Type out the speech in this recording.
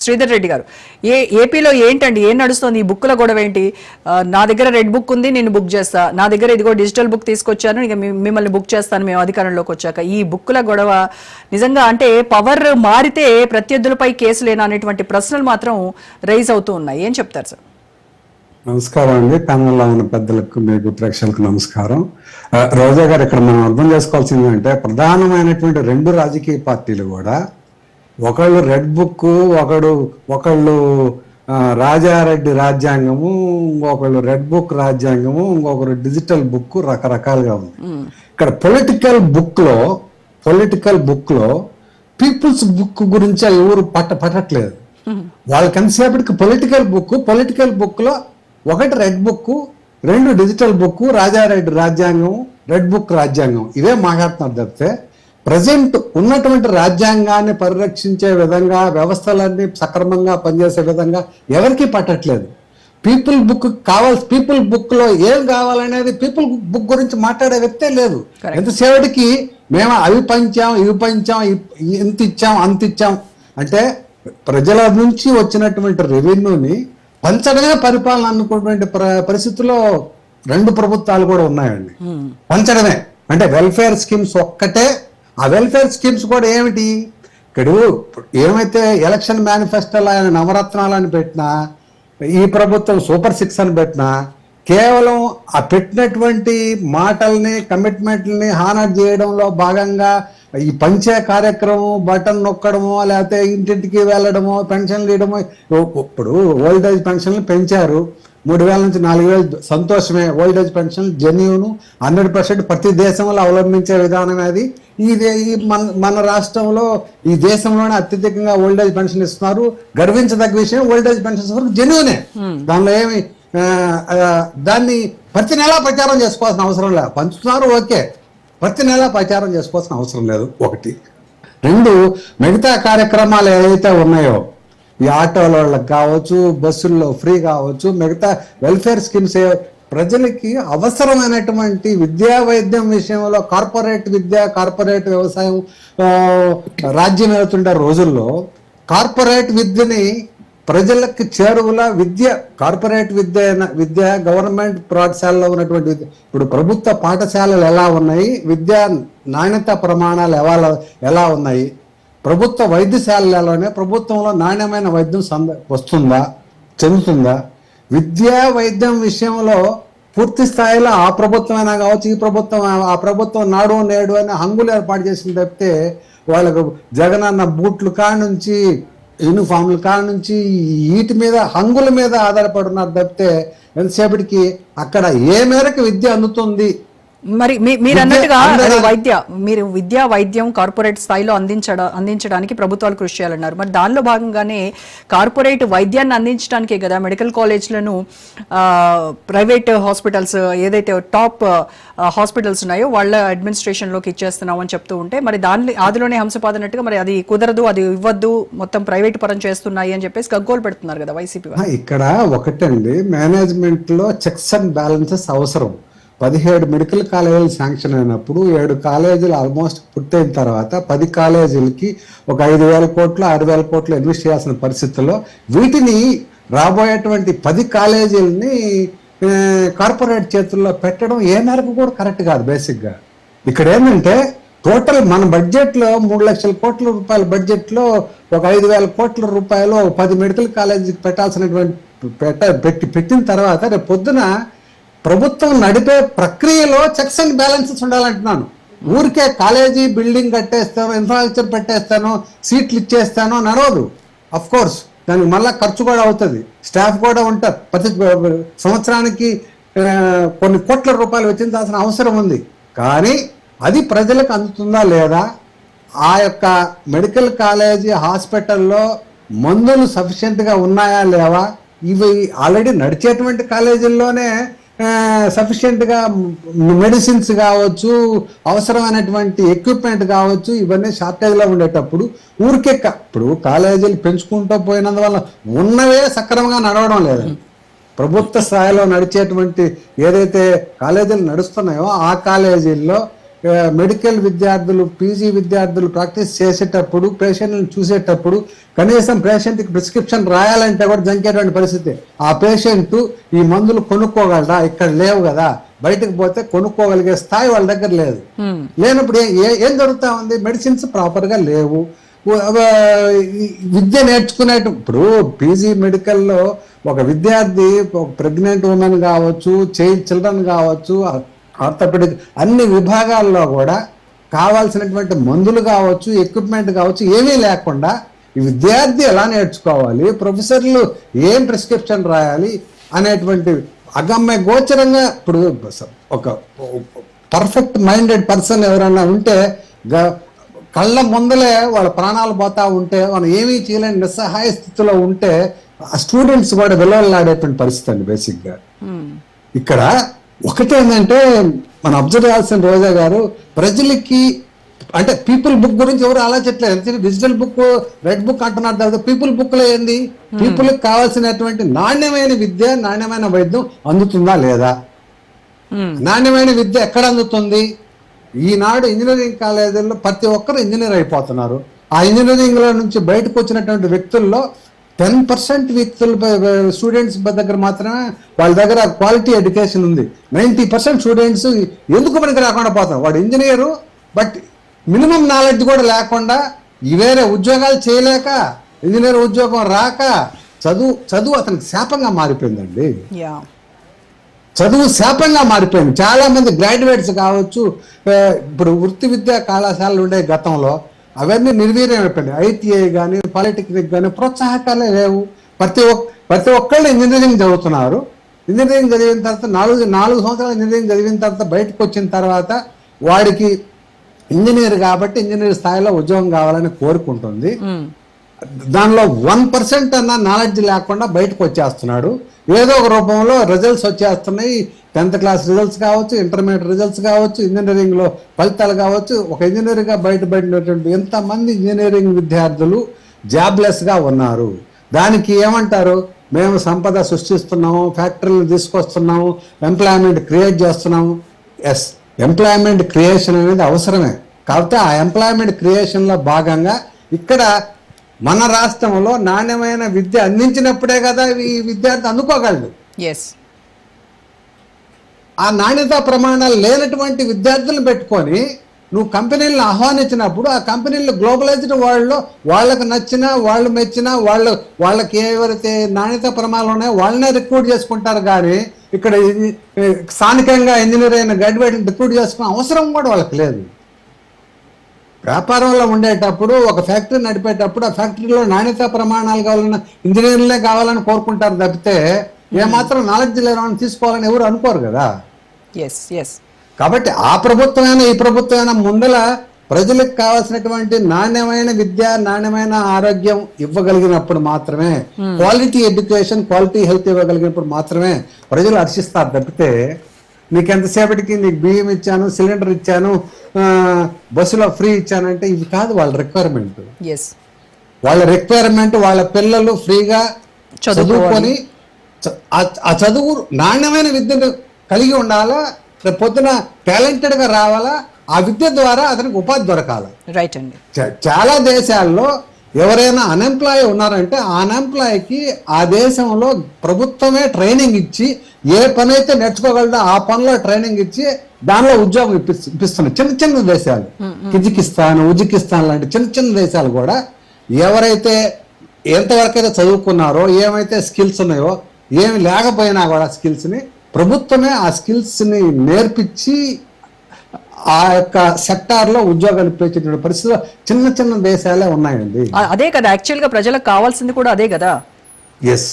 శ్రీధర్ రెడ్డి గారు, ఏపీలో ఏంటండి, ఏం నడుస్తుంది? ఈ బుక్ల గొడవ ఏంటి? నా దగ్గర రెడ్ బుక్ ఉంది, నేను బుక్ చేస్తా, నా దగ్గర ఇదిగో డిజిటల్ బుక్ తీసుకొచ్చాను, ఇక మిమ్మల్ని బుక్ చేస్తాను మేము అధికారంలోకి వచ్చాక. ఈ బుక్ల గొడవ నిజంగా అంటే పవర్ మారితే ప్రత్యర్థులపై కేసులేనా అనేటువంటి ప్రశ్నలు మాత్రం రైజ్ అవుతూ ఉన్నాయి. ఏం చెప్తారు సార్? నమస్కారం అండి. ప్యానల్లో ఉన్న పెద్దలకు, మీకు ప్రేక్షకులకు నమస్కారం. రోజా గారు, ఇక్కడ మనం అర్థం చేసుకోవాల్సింది అంటే ప్రధానమైనటువంటి రెండు రాజకీయ పార్టీలు కూడా ఒకళ్ళు రెడ్ బుక్, ఒకళ్ళు రాజారెడ్డి రాజ్యాంగము, ఇంకొకళ్ళు రెడ్ బుక్ రాజ్యాంగము, ఇంకొకరు డిజిటల్ బుక్, రకరకాలుగా ఉంది. ఇక్కడ పొలిటికల్ బుక్ లో పీపుల్స్ బుక్ గురించి ఎవరు పట్టట్లేదు. వాళ్ళకి ఎంతసేపటికి పొలిటికల్ బుక్ లో ఒకటి రెడ్ బుక్, రెండు డిజిటల్ బుక్, రాజారెడ్డి రాజ్యాంగం, రెడ్ బుక్ రాజ్యాంగం, ఇవే మాట్లాడుతున్నారు తప్పితే ప్రజెంట్ ఉన్నటువంటి రాజ్యాంగాన్ని పరిరక్షించే విధంగా, వ్యవస్థలన్నీ సక్రమంగా పనిచేసే విధంగా ఎవరికి పట్టట్లేదు. పీపుల్ బుక్ లో ఏం కావాలనేది పీపుల్ బుక్ గురించి మాట్లాడే వ్యక్తే లేదు. ఎంతసేపటికి మేము అవి పంచాం, ఇంత ఇచ్చాం, అంత ఇచ్చాం అంటే ప్రజల నుంచి వచ్చినటువంటి రెవెన్యూని పంచడమే పరిపాలన అనుకున్నటువంటి పరిస్థితుల్లో రెండు ప్రభుత్వాలు కూడా ఉన్నాయండి. పంచడమే అంటే వెల్ఫేర్ స్కీమ్స్ ఒక్కటే. ఆ వెల్ఫేర్ స్కీమ్స్ కూడా ఏమిటి? ఇక్కడ ఏమైతే ఎలక్షన్ మేనిఫెస్టోలో ఆయన నవరత్నాలని పెట్టినా, ఈ ప్రభుత్వం సూపర్ 6 అని పెట్టినా, కేవలం ఆ పెట్టినటువంటి మాటల్ని, కమిట్మెంట్లని హానర్ చేయడంలో భాగంగా ఈ పంచే కార్యక్రమం, బటన్ నొక్కడమో, లేకపోతే ఇంటింటికి వెళ్ళడమో, పెన్షన్లు ఇవ్వడమో. ఇప్పుడు ఓల్డ్ ఏజ్ పెన్షన్లు పెంచారు, 3,000 నుంచి 4,000, సంతోషమే. ఓల్డ్ ఏజ్ పెన్షన్ జెన్యూన్ 100% ప్రతి దేశంలో అవలంబించే విధానం అది. మన రాష్ట్రంలో, ఈ దేశంలోనే అత్యధికంగా ఓల్డ్ ఏజ్ పెన్షన్ ఇస్తున్నారు. గర్వించదగ్గ విషయం, ఓల్డ్ ఏజ్ పెన్షన్స్ వరకు జెన్యూనే. దానిలో ఏమి దాన్ని ప్రతి నెలా ప్రచారం చేసుకోవాల్సిన అవసరం లేదు. పంచుతున్నారు, ఓకే, ప్రతి నెలా ప్రచారం చేసుకోవాల్సిన అవసరం లేదు. ఒకటి. రెండు, మిగతా కార్యక్రమాలు ఏవైతే ఉన్నాయో, ఈ ఆటోల వాళ్ళకి కావచ్చు, బస్సుల్లో ఫ్రీ కావచ్చు, మిగతా వెల్ఫేర్ స్కీమ్స్ ప్రజలకి అవసరమైనటువంటి విద్యా వైద్యం విషయంలో కార్పొరేట్ విద్య, కార్పొరేట్ వ్యవసాయం రాజ్యం వెళ్తుండే రోజుల్లో కార్పొరేట్ విద్యని ప్రజలకు చేరువల కార్పొరేట్ విద్య గవర్నమెంట్ పాఠశాలలో ఉన్నటువంటి విద్య. ఇప్పుడు ప్రభుత్వ పాఠశాలలు ఎలా ఉన్నాయి, విద్యా నాణ్యత ప్రమాణాలు ఎలా ఉన్నాయి, ప్రభుత్వ వైద్యశాలలు ఎలా ఉన్నాయి, ప్రభుత్వంలో నాణ్యమైన వైద్యం చెందుతుందా, విద్యా వైద్యం విషయంలో పూర్తి స్థాయిలో ఆ ప్రభుత్వమైనా కావచ్చు, ఆ ప్రభుత్వం నాడు నేడు అని హంగులు ఏర్పాటు చేసిన తప్పితే వాళ్ళకు జగనన్న బూట్లు కానుంచి, యూనిఫామ్ల కానుంచి వీటి మీద, హంగుల మీద ఆధారపడున్నారు తప్పితే ఎంతసేపటికి అక్కడ ఏ మేరకు విద్య అందుతుంది. మరి మీరు అన్నట్టుగా మీరు విద్యా వైద్యం కార్పొరేట్ స్థాయిలో అందించడానికి ప్రభుత్వాలు కృషి చేయాలన్నారు. మరి దానిలో భాగంగానే కార్పొరేట్ వైద్యాన్ని అందించడానికే కదా మెడికల్ కాలేజ్లను, ప్రైవేట్ హాస్పిటల్స్ ఏదైతే టాప్ హాస్పిటల్స్ ఉన్నాయో వాళ్ళ అడ్మినిస్ట్రేషన్లోకి ఇచ్చేస్తున్నాం అని చెప్తూ ఉంటే, మరి ఆదిలోనే హంసపాదనట్టుగా మరి అది కుదరదు, అది ఇవ్వద్దు, మొత్తం ప్రైవేట్ పరం చేస్తున్నాయి అని చెప్పేసి గగ్గోలు పెడుతున్నారు కదా వైసీపీ. ఇక్కడ ఒకటండి, మేనేజ్మెంట్ లో చెక్స్ అండ్ బ్యాలెన్సెస్ అవసరం. 17 మెడికల్ కాలేజీలు శాంక్షన్ అయినప్పుడు 7 కాలేజీలు ఆల్మోస్ట్ పూర్తయిన తర్వాత 10 కాలేజీలకి ఒక 5,000 కోట్లు 6,000 కోట్లు ఇన్వెస్ట్ చేయాల్సిన పరిస్థితుల్లో వీటిని రాబోయేటువంటి 10 కాలేజీలని కార్పొరేట్ చేతుల్లో పెట్టడం ఏ మేరకు కూడా కరెక్ట్ కాదు. బేసిక్గా ఇక్కడ ఏంటంటే టోటల్ మన బడ్జెట్లో 3 లక్షల కోట్ల రూపాయల బడ్జెట్లో ఒక 5,000 కోట్ల రూపాయలు 10 మెడికల్ కాలేజీకి పెట్టాల్సినటువంటి పెట్టిన తర్వాత రేపు పొద్దున ప్రభుత్వం నడిపే ప్రక్రియలో చెక్స్ అండ్ బ్యాలెన్సెస్ ఉండాలంటున్నాను. ఊరికే కాలేజీ బిల్డింగ్ కట్టేస్తాను, ఇన్ఫ్రాస్ట్రక్చర్ పెట్టేస్తాను, సీట్లు ఇచ్చేస్తాను నడవదు. అఫ్ కోర్స్ దానికి మళ్ళీ ఖర్చు కూడా అవుతుంది, స్టాఫ్ కూడా ఉంటారు. ప్రతి సంవత్సరానికి కొన్ని కోట్ల రూపాయలు వెచ్చించాల్సిన అవసరం ఉంది. కానీ అది ప్రజలకు అందుతుందా లేదా, ఆ యొక్క మెడికల్ కాలేజీ హాస్పిటల్లో మందులు సఫిషియెంట్గా ఉన్నాయా లేవా, ఇవి ఆల్రెడీ నడిచేటువంటి కాలేజీల్లోనే సఫిషియెంట్గా మెడిసిన్స్ కావచ్చు, అవసరమైనటువంటి ఎక్విప్మెంట్ కావచ్చు, ఇవన్నీ షార్టేజ్లో ఉండేటప్పుడు ఊరికే ఇప్పుడు కాలేజీలు పెంచుకుంటూ పోయినందువల్ల ఉన్నవే సక్రమంగా నడవడం లేదండి. ప్రభుత్వ స్థాయిలో నడిచేటువంటి ఏదైతే కాలేజీలు నడుస్తున్నాయో ఆ కాలేజీల్లో మెడికల్ విద్యార్థులు పీజీ విద్యార్థులు ప్రాక్టీస్ చేసేటప్పుడు పేషెంట్లను చూసేటప్పుడు కనీసం పేషెంట్కి ప్రిస్క్రిప్షన్ రాయాలంటే కూడా జంకేటువంటి పరిస్థితి. ఆ పేషెంట్ ఈ మందులు కొనుక్కోగలరా, ఇక్కడ లేవు కదా, బయటకు పోతే కొనుక్కోగలిగే స్థాయి వాళ్ళ దగ్గర లేదు. లేనప్పుడు ఏం జరుగుతా ఉంది, మెడిసిన్స్ ప్రాపర్గా లేవు. విద్య ఇప్పుడు పీజీ మెడికల్లో ఒక విద్యార్థి, ఒక ప్రెగ్నెంట్ ఉమెన్ కావచ్చు, చిల్డ్రన్ కావచ్చు, ఆర్థోపెడిక్ అన్ని విభాగాల్లో కూడా కావాల్సినటువంటి మందులు కావచ్చు, ఎక్విప్మెంట్ కావచ్చు, ఏమీ లేకుండా ఈ విద్యార్థి ఎలా నేర్చుకోవాలి, ప్రొఫెసర్లు ఏం ప్రిస్క్రిప్షన్ రాయాలి అనేటువంటి అగమ్య గోచరంగా ఇప్పుడు ఒక పర్ఫెక్ట్ మైండెడ్ పర్సన్ ఎవరన్నా ఉంటే కళ్ళ ముందలే వాళ్ళ ప్రాణాలు పోతా ఉంటే మనం ఏమీ చేయలేని నిస్సహాయ స్థితిలో ఉంటే ఆ స్టూడెంట్స్ కూడా విలువలాడేటువంటి పరిస్థితి అండి. బేసిక్గా ఇక్కడ ఒకటేంటంటే మనం అబ్జర్వ్ చేయాల్సిన రోజా గారు, ప్రజలకి అంటే పీపుల్ బుక్ గురించి ఎవరు ఆలోచించట్లేదు. డిజిటల్ బుక్, రెడ్ బుక్ అంటున్నారు తర్వాత పీపుల్ బుక్ లో ఏంది, పీపుల్కి కావాల్సినటువంటి నాణ్యమైన విద్య, నాణ్యమైన వైద్యం అందుతుందా లేదా? నాణ్యమైన విద్య ఎక్కడ అందుతుంది? ఈనాడు ఇంజనీరింగ్ కాలేజీల్లో ప్రతి ఒక్కరు ఇంజనీర్ అయిపోతున్నారు. ఆ ఇంజనీరింగ్ లో నుంచి బయటకు వచ్చినటువంటి వ్యక్తుల్లో 10% వ్యక్తులు స్టూడెంట్స్ దగ్గర మాత్రమే వాళ్ళ దగ్గర క్వాలిటీ ఎడ్యుకేషన్ ఉంది. 90% స్టూడెంట్స్ ఎందుకు పనికి రాకుండా పోతారు. వాడు ఇంజనీరు, బట్ మినిమం నాలెడ్జ్ కూడా లేకుండా వేరే ఉద్యోగాలు చేయలేక, ఇంజనీర్ ఉద్యోగం రాక చదువు అతనికి శాపంగా మారిపోయిందండి. చదువు శాపంగా మారిపోయింది. చాలా మంది గ్రాడ్యుయేట్స్ కావచ్చు, ఇప్పుడు వృత్తి విద్యా కళాశాలలు ఉండే గతంలో అవన్నీ నిర్వీర్యం అయిపోయినాయి. ఐటీఐ కానీ పాలిటెక్నిక్ కానీ ప్రోత్సాహకాలే లేవు. ప్రతి ఒక్కళ్ళు ఇంజనీరింగ్ చదువుతున్నారు. ఇంజనీరింగ్ చదివిన తర్వాత 4 సంవత్సరాలు ఇంజనీరింగ్ చదివిన తర్వాత బయటకు వచ్చిన తర్వాత వాడికి ఇంజనీర్ కాబట్టి ఇంజనీర్ స్థాయిలో ఉద్యోగం కావాలని కోరుకుంటుంది. దానిలో 1% అన్న నాలెడ్జ్ లేకుండా బయటకు వచ్చేస్తున్నాడు. ఏదో ఒక రూపంలో రిజల్ట్స్ వచ్చేస్తున్నాయి. 10th క్లాస్ రిజల్ట్స్ కావచ్చు, ఇంటర్మీడియట్ రిజల్ట్స్ కావచ్చు, ఇంజనీరింగ్లో ఫలితాలు కావచ్చు. ఒక ఇంజనీర్గా బయటపడినటువంటి ఎంతమంది ఇంజనీరింగ్ విద్యార్థులు జాబ్లెస్గా ఉన్నారు. దానికి ఏమంటారు, మేము సంపద సృష్టిస్తున్నాము, ఫ్యాక్టరీలు తీసుకొస్తున్నాము, ఎంప్లాయ్మెంట్ క్రియేట్ చేస్తున్నాము. ఎస్, ఎంప్లాయ్మెంట్ క్రియేషన్ అనేది అవసరమే. కాకపోతే ఆ ఎంప్లాయ్మెంట్ క్రియేషన్లో భాగంగా ఇక్కడ మన రాష్ట్రంలో నాణ్యమైన విద్య అందించినప్పుడే కదా ఈ విద్యార్థి అందుకోగలడు. ఆ నాణ్యతా ప్రమాణాలు లేనటువంటి విద్యార్థులను పెట్టుకొని నువ్వు కంపెనీలను ఆహ్వానించినప్పుడు ఆ కంపెనీలు గ్లోబలైజ్డ్ వరల్డ్లో వాళ్ళకు నచ్చినా, వాళ్ళు మెచ్చినా, వాళ్ళకి ఎవరైతే నాణ్యతా ప్రమాణాలు ఉన్నాయో వాళ్ళనే రిక్రూట్ చేసుకుంటారు. కానీ ఇక్కడ స్థానికంగా ఇంజనీర్ అయిన గ్రాడ్యుయేట్ని రిక్రూట్ చేసుకునే అవసరం కూడా వాళ్ళకి లేదు. వ్యాపారంలో ఉండేటప్పుడు, ఒక ఫ్యాక్టరీ నడిపేటప్పుడు ఆ ఫ్యాక్టరీలో నాణ్యతా ప్రమాణాలు కావాలన్న ఇంజనీర్లే కావాలని కోరుకుంటారు తప్పితే ఏమాత్రం నాలెడ్జ్ లేని తీసుకోవాలని ఎవరు అనుకోరు కదా. కాబట్టి ఆ ప్రభుత్వమైనా ఈ ప్రభుత్వమైనా ముందల ప్రజలకు కావాల్సినటువంటి నాణ్యమైన విద్య, నాణ్యమైన ఆరోగ్యం ఇవ్వగలిగినప్పుడు మాత్రమే, క్వాలిటీ ఎడ్యుకేషన్, క్వాలిటీ హెల్త్ ఇవ్వగలిగినప్పుడు మాత్రమే ప్రజలు హర్షిస్తారు తప్పితే నీకు ఎంతసేపటికి నీకు బియ్యం ఇచ్చాను, సిలిండర్ ఇచ్చాను, బస్సులో ఫ్రీ ఇచ్చానంటే ఇవి కాదు వాళ్ళ రిక్వైర్మెంట్. వాళ్ళ పిల్లలు ఫ్రీగా చదువుకొని ఆ చదువు నాణ్యమైన విద్యను కలిగి ఉండాలా, రేపు పొద్దున టాలెంటెడ్గా రావాలా, ఆ విద్య ద్వారా అతనికి ఉపాధి దొరకాలి. రైట్ అండి. చాలా దేశాల్లో ఎవరైనా అన్ఎంప్లాయ్ ఉన్నారంటే ఆ అన్ఎంప్లాయ్కి ఆ దేశంలో ప్రభుత్వమే ట్రైనింగ్ ఇచ్చి ఏ పని అయితే నేర్చుకోగలదో ఆ పనిలో ట్రైనింగ్ ఇచ్చి దానిలో ఉద్యోగం ఇప్పిస్తున్నాయి. చిన్న చిన్న దేశాలు, ఉజ్బెకిస్తాన్ లాంటి చిన్న చిన్న దేశాలు కూడా ఎవరైతే ఎంతవరకు అయితే చదువుకున్నారో, ఏమైతే స్కిల్స్ ఉన్నాయో, ఏమి లేకపోయినా కూడా స్కిల్స్ని ప్రభుత్వమే ఆ స్కిల్స్ని నేర్పించి ఆ యొక్క సెక్టార్లో ఉద్యోగాలు ఇప్పించే పరిస్థితుల్లో చిన్న చిన్న దేశాలే ఉన్నాయండి. అదే కదా యాక్చువల్గా ప్రజలకు కావాల్సింది కూడా అదే కదా. ఎస్.